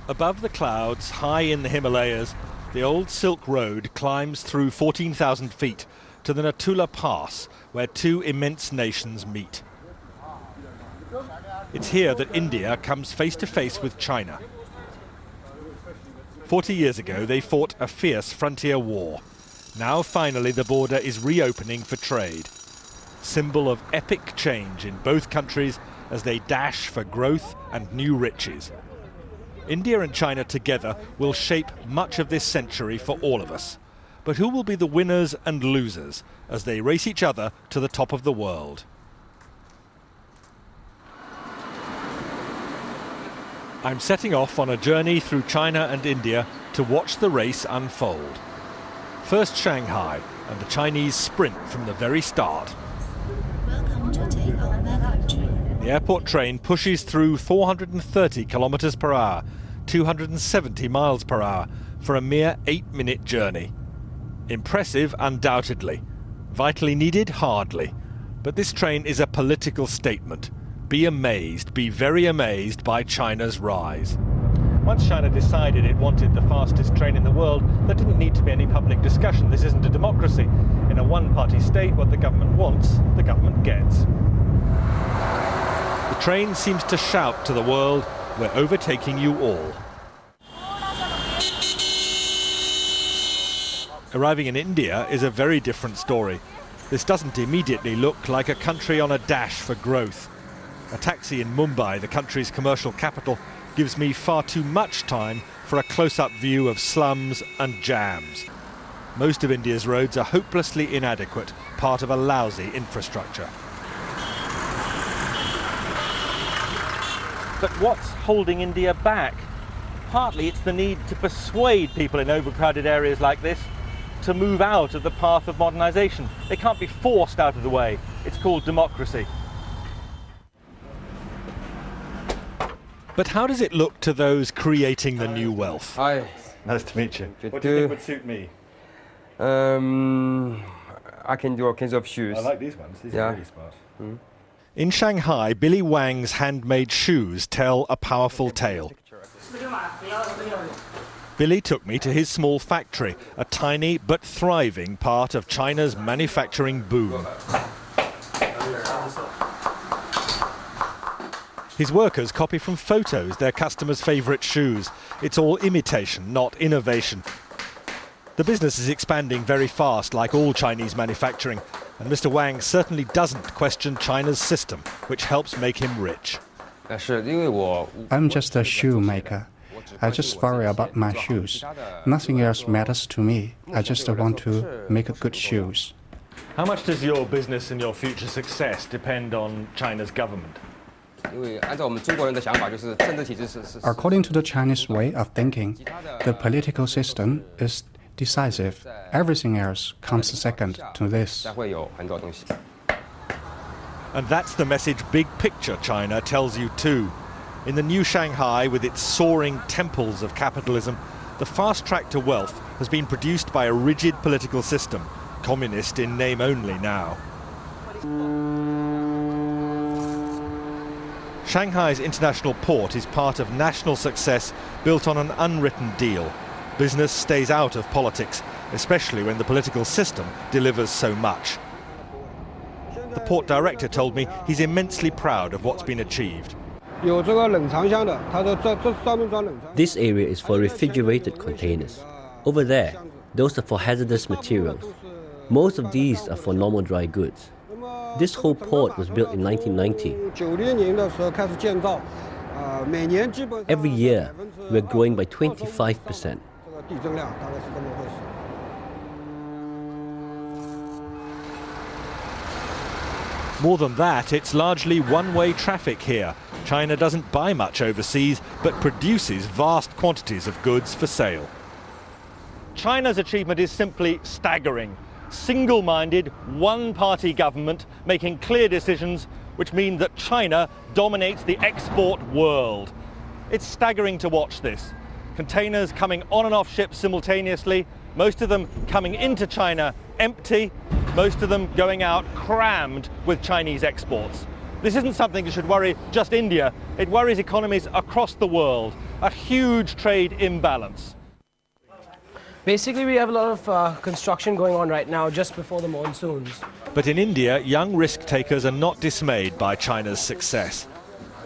Above the clouds, high in the Himalayas, the old Silk Road climbs through 14,000 feet to the Natula Pass, where two immense nations meet. It's here that India comes face to face with China. 40 years ago, they fought a fierce frontier war. Now, finally, the border is reopening for trade. Symbol of epic change in both countries as they dash for growth and new riches. India and China together will shape much of this century for all of us. But who will be the winners and losers as they race each other to the top of the world? I'm setting off on a journey through China and India to watch the race unfold. First Shanghai, and the Chinese sprint from the very start. Welcome to take on Manhattan. The airport train pushes through 430 kilometers per hour, 270 miles per hour, for a mere 8-minute journey. Impressive, undoubtedly. Vitally needed, hardly. But this train is a political statement. Be amazed, be very amazed by China's rise. Once China decided it wanted the fastest train in the world, there didn't need to be any public discussion. This isn't a democracy. In a one-party state, what the government wants, the government gets. The train seems to shout to the world, "We're overtaking you all." Arriving in India is a very different story. This doesn't immediately look like a country on a dash for growth. A taxi in Mumbai, the country's commercial capital, gives me far too much time for a close-up view of slums and jams. Most of India's roads are hopelessly inadequate, part of a lousy infrastructure. But what's holding India back? Partly it's the need to persuade people in overcrowded areas like this to move out of the path of modernization. They can't be forced out of the way. It's called democracy. But how does it look to those creating the new wealth? Hi. Nice to meet you. Good What do you think to- would suit me? I can do all kinds of shoes. I like these ones. These Yeah. are really smart. In Shanghai, Billy Wang's handmade shoes tell a powerful tale. Billy took me to his small factory, a tiny but thriving part of China's manufacturing boom. His workers copy from photos their customers' favourite shoes. It's all imitation, not innovation. The business is expanding very fast, like all Chinese manufacturing, and Mr. Wang certainly doesn't question China's system, which helps make him rich. I'm just a shoemaker. I just worry about my shoes. Nothing else matters to me. I just want to make good shoes. How much does your business and your future success depend on China's government? According to the Chinese way of thinking, the political system is decisive. Everything else comes second to this. And that's the message big picture China tells you too. In the new Shanghai, with its soaring temples of capitalism, the fast track to wealth has been produced by a rigid political system, communist in name only now. Shanghai's international port is part of national success built on an unwritten deal. Business stays out of politics, especially when the political system delivers so much. The port director told me he's immensely proud of what's been achieved. This area is for refrigerated containers. Over there, those are for hazardous materials. Most of these are for normal dry goods. This whole port was built in 1990. Every year, we're growing by 25%. More than that, it's largely one-way traffic here. China doesn't buy much overseas, but produces vast quantities of goods for sale. China's achievement is simply staggering. Single-minded, one-party government making clear decisions which mean that China dominates the export world. It's staggering to watch this. Containers coming on and off ships simultaneously, most of them coming into China empty, most of them going out crammed with Chinese exports. This isn't something that should worry just India. It worries economies across the world. A huge trade imbalance. Basically, we have a lot of construction going on right now just before the monsoons. But in India, young risk-takers are not dismayed by China's success.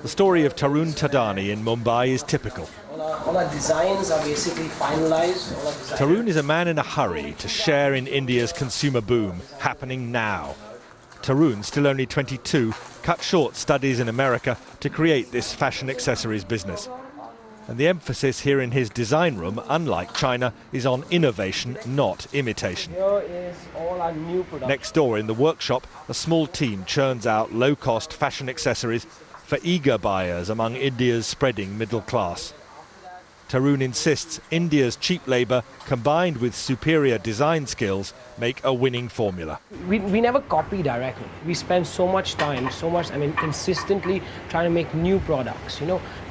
The story of Tarun Tadani in Mumbai is typical. All our designs are basically finalized. Tarun is a man in a hurry to share in India's consumer boom, happening now. Tarun, still only 22, cut short studies in America to create this fashion accessories business. And the emphasis here in his design room, unlike China, is on innovation, not imitation. Here is all our new products. Next door in the workshop, a small team churns out low-cost fashion accessories for eager buyers among India's spreading middle class. Tarun insists India's cheap labour, combined with superior design skills, make a winning formula. We never copy directly. We spend so much time, consistently trying to make new products,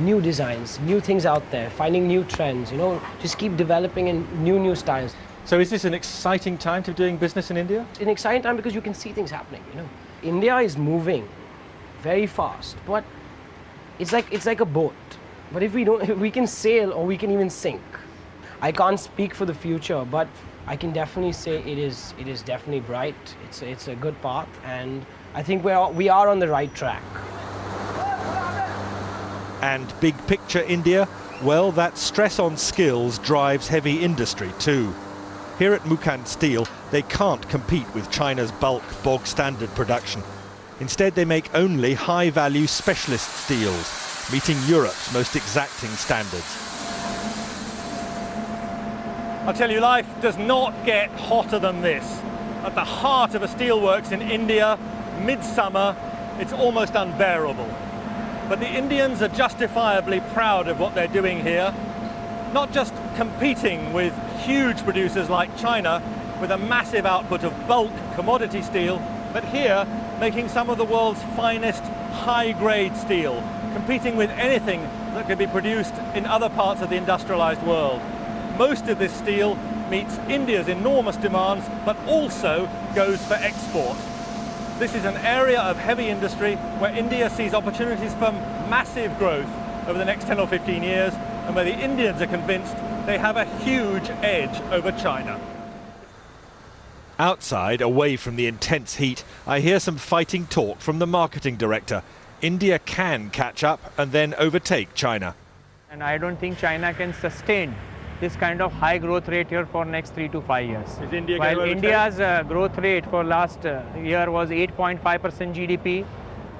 new designs, new things out there, finding new trends, just keep developing in new styles. So is this an exciting time to be doing business in India? It's an exciting time because you can see things happening, India is moving very fast, but it's like a boat. But if we can sail or we can even sink. I can't speak for the future, but I can definitely say it is definitely bright. It's a good path, and I think we are on the right track. And big picture India? Well, that stress on skills drives heavy industry too. Here at Mukand Steel, they can't compete with China's bulk bog standard production. Instead, they make only high-value specialist steels, meeting Europe's most exacting standards. I'll tell you, life does not get hotter than this. At the heart of a steelworks in India, midsummer, it's almost unbearable. But the Indians are justifiably proud of what they're doing here, not just competing with huge producers like China with a massive output of bulk commodity steel, but here making some of the world's finest high-grade steel, competing with anything that could be produced in other parts of the industrialized world. Most of this steel meets India's enormous demands, but also goes for export. This is an area of heavy industry where India sees opportunities for massive growth over the next 10 or 15 years, and where the Indians are convinced they have a huge edge over China. Outside, away from the intense heat, I hear some fighting talk from the marketing director. India can catch up and then overtake China. And I don't think China can sustain this kind of high growth rate here for next 3 to 5 years. Is India While going to India's growth rate for last year was 8.5% GDP,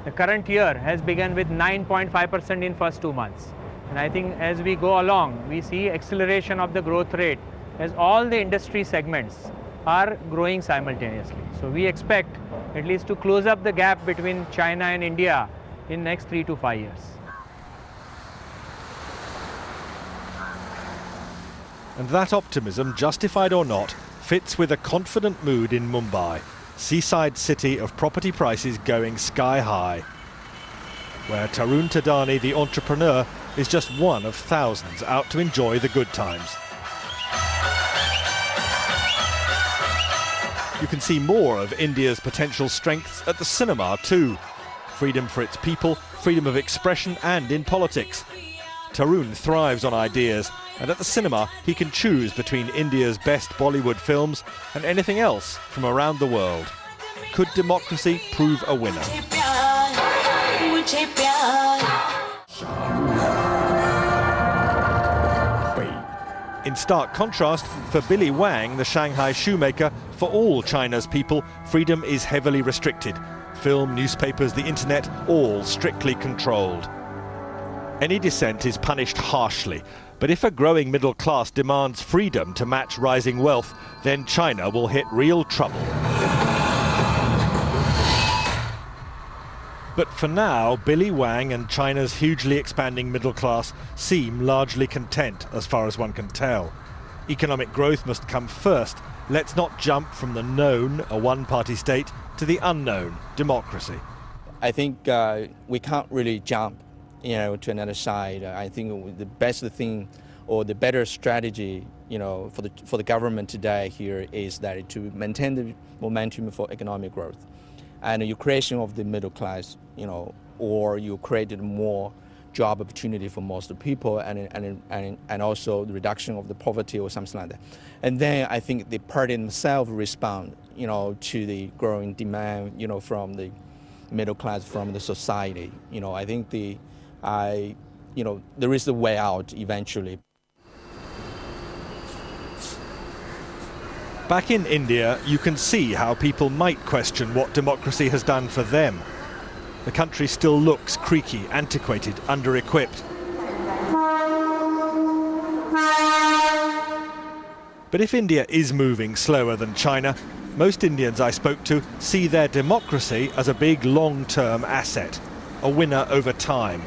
the current year has begun with 9.5% in first 2 months. And I think as we go along, we see acceleration of the growth rate as all the industry segments are growing simultaneously. So we expect at least to close up the gap between China and India in next 3 to 5 years. And that optimism, justified or not, fits with a confident mood in Mumbai, seaside city of property prices going sky high, where Tarun Tadani, the entrepreneur, is just one of thousands out to enjoy the good times. You can see more of India's potential strengths at the cinema too. Freedom for its people, freedom of expression, and in politics. Tarun thrives on ideas, and at the cinema he can choose between India's best Bollywood films and anything else from around the world. Could democracy prove a winner? In stark contrast, for Billy Wang, the Shanghai shoemaker, for all China's people, freedom is heavily restricted. Film, newspapers, the internet, all strictly controlled. Any dissent is punished harshly, but if a growing middle class demands freedom to match rising wealth, then China will hit real trouble. But for now, Billy Wang and China's hugely expanding middle class seem largely content as far as one can tell. Economic growth must come first. Let's not jump from the known, a one-party state, to the unknown, democracy. I think we can't really jump, to another side. I think the best thing or the better strategy, for the government today here is that to maintain the momentum for economic growth. and your creation of the middle class, or you created more job opportunity for most of the people, and also the reduction of the poverty or something like that. And then I think the party themselves respond, to the growing demand, from the middle class, from the society. I think there is a way out eventually. Back in India, you can see how people might question what democracy has done for them. The country still looks creaky, antiquated, under-equipped. But if India is moving slower than China, most Indians I spoke to see their democracy as a big long-term asset, a winner over time.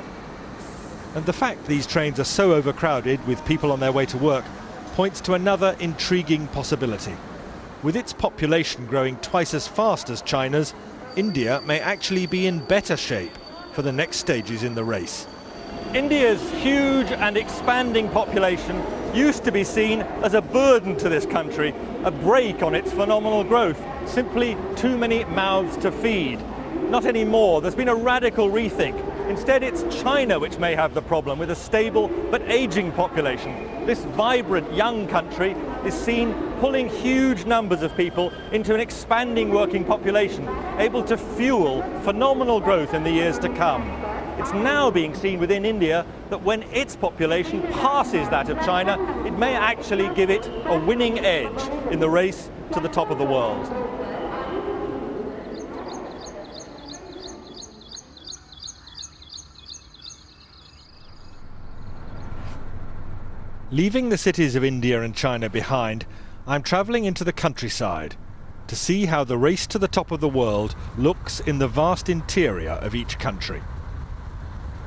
And the fact these trains are so overcrowded with people on their way to work points to another intriguing possibility. With its population growing twice as fast as China's, India may actually be in better shape for the next stages in the race. India's huge and expanding population used to be seen as a burden to this country, a brake on its phenomenal growth, simply too many mouths to feed. Not anymore. There's been a radical rethink. Instead, it's China which may have the problem with a stable but aging population. This vibrant young country is seen pulling huge numbers of people into an expanding working population, able to fuel phenomenal growth in the years to come. It's now being seen within India that when its population passes that of China, it may actually give it a winning edge in the race to the top of the world. Leaving the cities of India and China behind, I'm travelling into the countryside to see how the race to the top of the world looks in the vast interior of each country.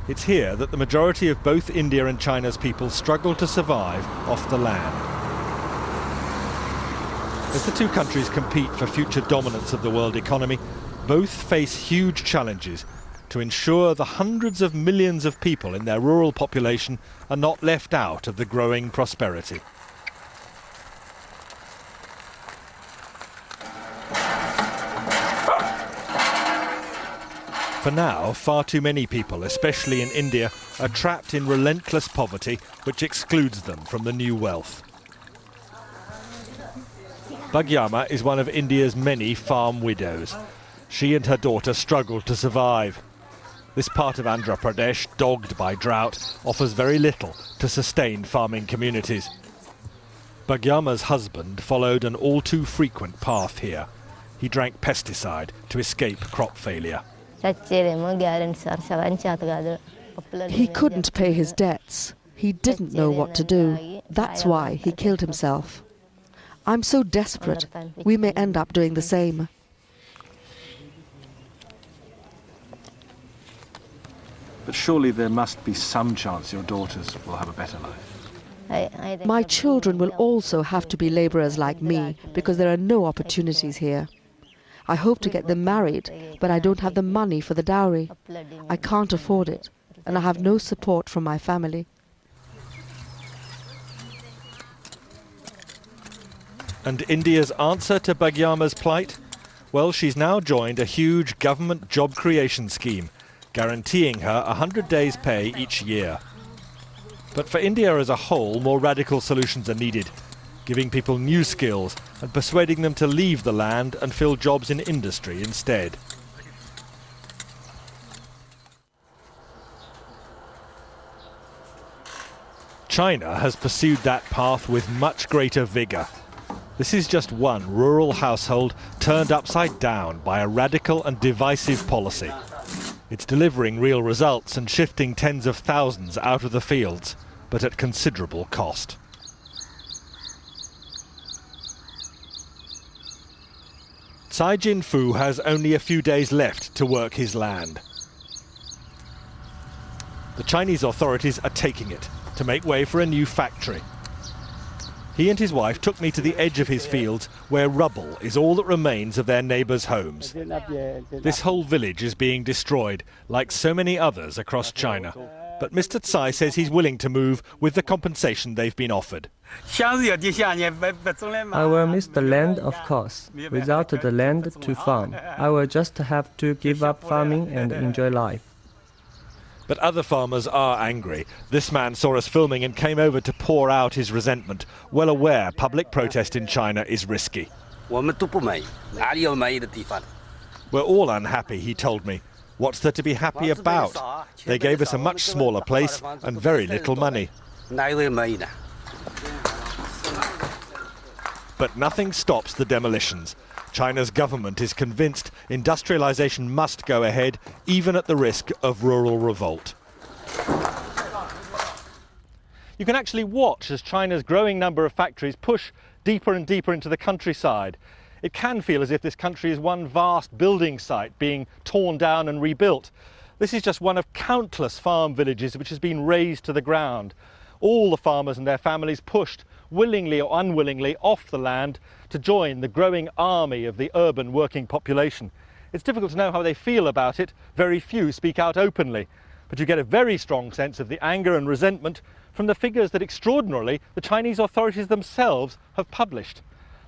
It's here that the majority of both India and China's people struggle to survive off the land. As the two countries compete for future dominance of the world economy, both face huge challenges to ensure the hundreds of millions of people in their rural population are not left out of the growing prosperity. For now, far too many people, especially in India, are trapped in relentless poverty which excludes them from the new wealth. Bhagyama is one of India's many farm widows. She and her daughter struggle to survive. This part of Andhra Pradesh, dogged by drought, offers very little to sustain farming communities. Bhagyama's husband followed an all too frequent path here. He drank pesticide to escape crop failure. He couldn't pay his debts. He didn't know what to do. That's why he killed himself. I'm so desperate, we may end up doing the same. But surely there must be some chance your daughters will have a better life. My children will also have to be labourers like me, because there are no opportunities here. I hope to get them married, but I don't have the money for the dowry. I can't afford it, and I have no support from my family. And India's answer to Bhagyama's plight? Well, she's now joined a huge government job creation scheme, guaranteeing her 100 days' pay each year. But for India as a whole, more radical solutions are needed, giving people new skills and persuading them to leave the land and fill jobs in industry instead. China has pursued that path with much greater vigour. This is just one rural household turned upside down by a radical and divisive policy. It's delivering real results and shifting tens of thousands out of the fields, but at considerable cost. Tsai Jin-fu has only a few days left to work his land. The Chinese authorities are taking it to make way for a new factory. He and his wife took me to the edge of his fields where rubble is all that remains of their neighbours' homes. This whole village is being destroyed, like so many others across China. But Mr. Tsai says he's willing to move with the compensation they've been offered. I will miss the land, of course. Without the land to farm, I will just have to give up farming and enjoy life. But other farmers are angry. This man saw us filming and came over to pour out his resentment, well aware public protest in China is risky. We're all unhappy, he told me. What's there to be happy about? They gave us a much smaller place and very little money. But nothing stops the demolitions. China's government is convinced industrialization must go ahead, even at the risk of rural revolt. You can actually watch as China's growing number of factories push deeper and deeper into the countryside. It can feel as if this country is one vast building site being torn down and rebuilt. This is just one of countless farm villages which has been razed to the ground. All the farmers and their families pushed, willingly or unwillingly, off the land to join the growing army of the urban working population. It's difficult to know how they feel about it. Very few speak out openly. But you get a very strong sense of the anger and resentment from the figures that, extraordinarily, the Chinese authorities themselves have published.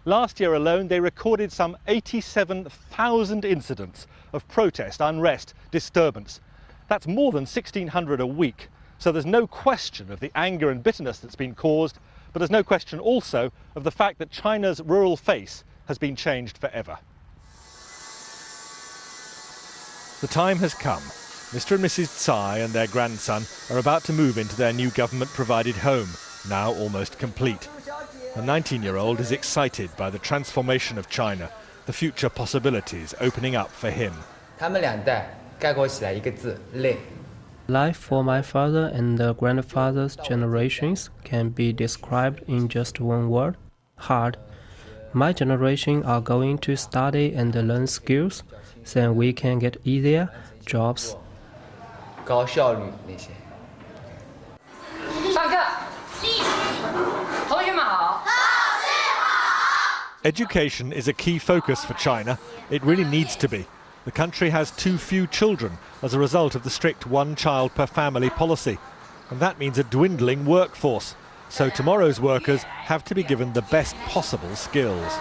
Last year alone, they recorded some 87,000 incidents of protest, unrest, disturbance. That's more than 1,600 a week. So there's no question of the anger and bitterness that's been caused, but there's no question also of the fact that China's rural face has been changed forever. The time has come. Mr. and Mrs. Tsai and their grandson are about to move into their new government-provided home, now almost complete. The 19-year-old is excited by the transformation of China, the future possibilities opening up for him. Life for my father and the grandfather's generations can be described in just one word: hard. My generation are going to study and learn skills, then we can get easier jobs. Education is a key focus for China. It really needs to be. The country has too few children as a result of the strict one-child-per-family policy. And that means a dwindling workforce. So tomorrow's workers have to be given the best possible skills.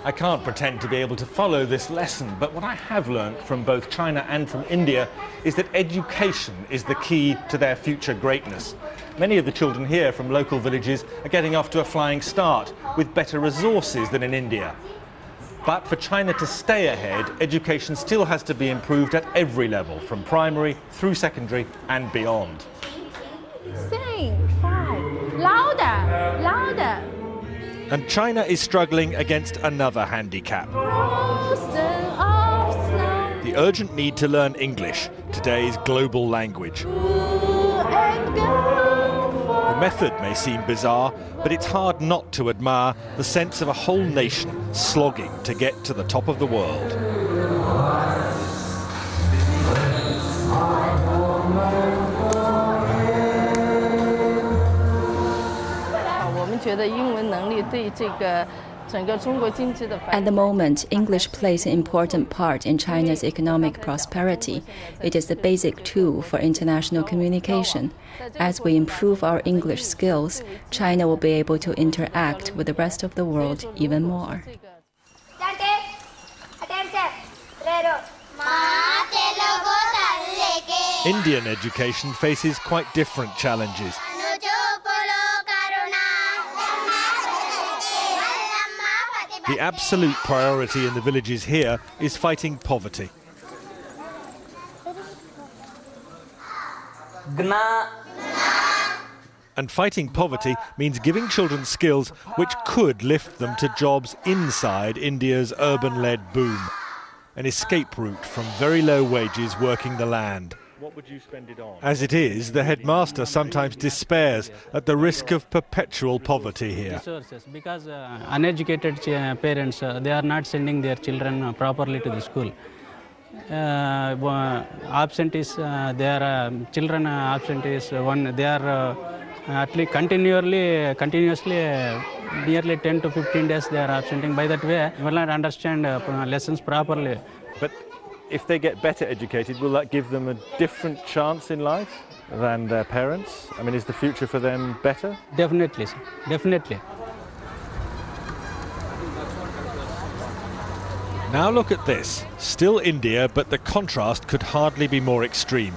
I can't pretend to be able to follow this lesson, but what I have learnt from both China and from India is that education is the key to their future greatness. Many of the children here from local villages are getting off to a flying start with better resources than in India. But for China to stay ahead, education still has to be improved at every level, from primary through secondary and beyond. Sing, louder, louder. And China is struggling against another handicap. The urgent need to learn English, today's global language. The method may seem bizarre, but it's hard not to admire the sense of a whole nation slogging to get to the top of the world. At the moment, English plays an important part in China's economic prosperity. It is the basic tool for international communication. As we improve our English skills, China will be able to interact with the rest of the world even more. Indian education faces quite different challenges. The absolute priority in the villages here is fighting poverty. And fighting poverty means giving children skills which could lift them to jobs inside India's urban-led boom. An escape route from very low wages working the land. What would you spend it on? As it is, the headmaster sometimes despairs at the risk of perpetual poverty here. Because uneducated parents, they are not sending their children properly to the school. Absentees, their children absentees, they are At least continuously, nearly 10 to 15 days they are absenting. By that way, will not understand lessons properly. But if they get better educated, will that give them a different chance in life than their parents? I mean, is the future for them better? Definitely, sir. Definitely. Now look at this. Still India, but the contrast could hardly be more extreme.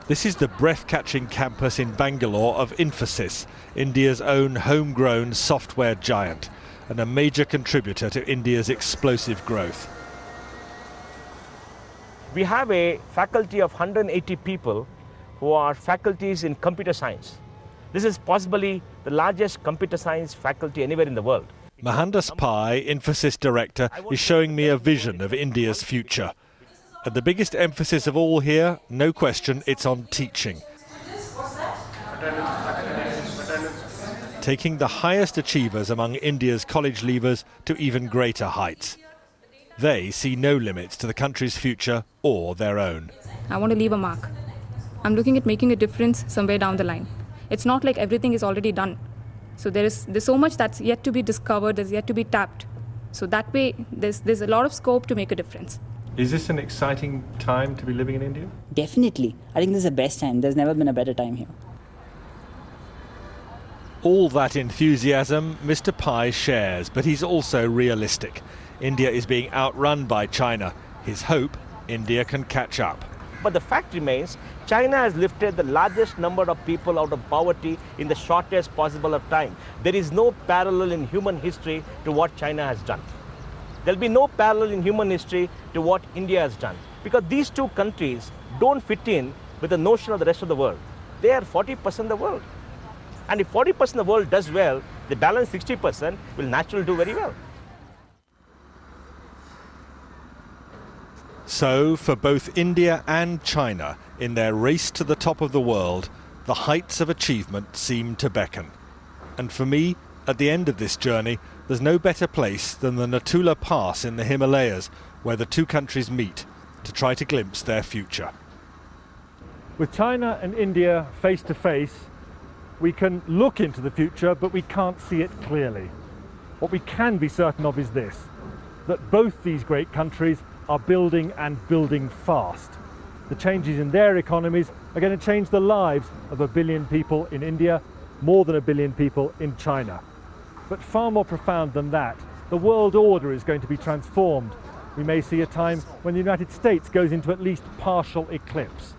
This is the breath-catching campus in Bangalore of Infosys, India's own homegrown software giant, and a major contributor to India's explosive growth. We have a faculty of 180 people who are faculties in computer science. This is possibly the largest computer science faculty anywhere in the world. Mohandas Pai, Infosys director, is showing me a vision of India's future. And the biggest emphasis of all here, no question, it's on teaching. Taking the highest achievers among India's college leavers to even greater heights. They see no limits to the country's future or their own. I want to leave a mark. I'm looking at making a difference somewhere down the line. It's not like everything is already done. So there's so much that's yet to be discovered, there's yet to be tapped. So that way, there's a lot of scope to make a difference. Is this an exciting time to be living in India? Definitely. I think this is the best time. There's never been a better time here. All that enthusiasm Mr. Pai shares, but he's also realistic. India is being outrun by China. His hope, India can catch up. But the fact remains, China has lifted the largest number of people out of poverty in the shortest possible of time. There is no parallel in human history to what China has done. There'll be no parallel in human history to what India has done. Because these two countries don't fit in with the notion of the rest of the world. They are 40% of the world. And if 40% of the world does well, the balance 60% will naturally do very well. So, for both India and China, in their race to the top of the world, the heights of achievement seem to beckon. And for me, at the end of this journey, there's no better place than the Natula Pass in the Himalayas, where the two countries meet to try to glimpse their future. With China and India face to face, we can look into the future, but we can't see it clearly. What we can be certain of is this, that both these great countries are building and building fast. The changes in their economies are going to change the lives of 1 billion people in India, more than 1 billion people in China. But far more profound than that, the world order is going to be transformed. We may see a time when the United States goes into at least partial eclipse.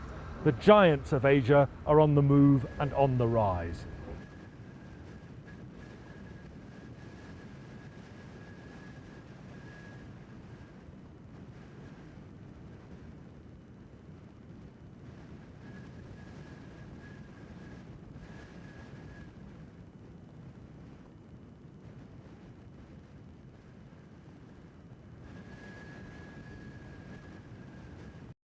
The giants of Asia are on the move and on the rise.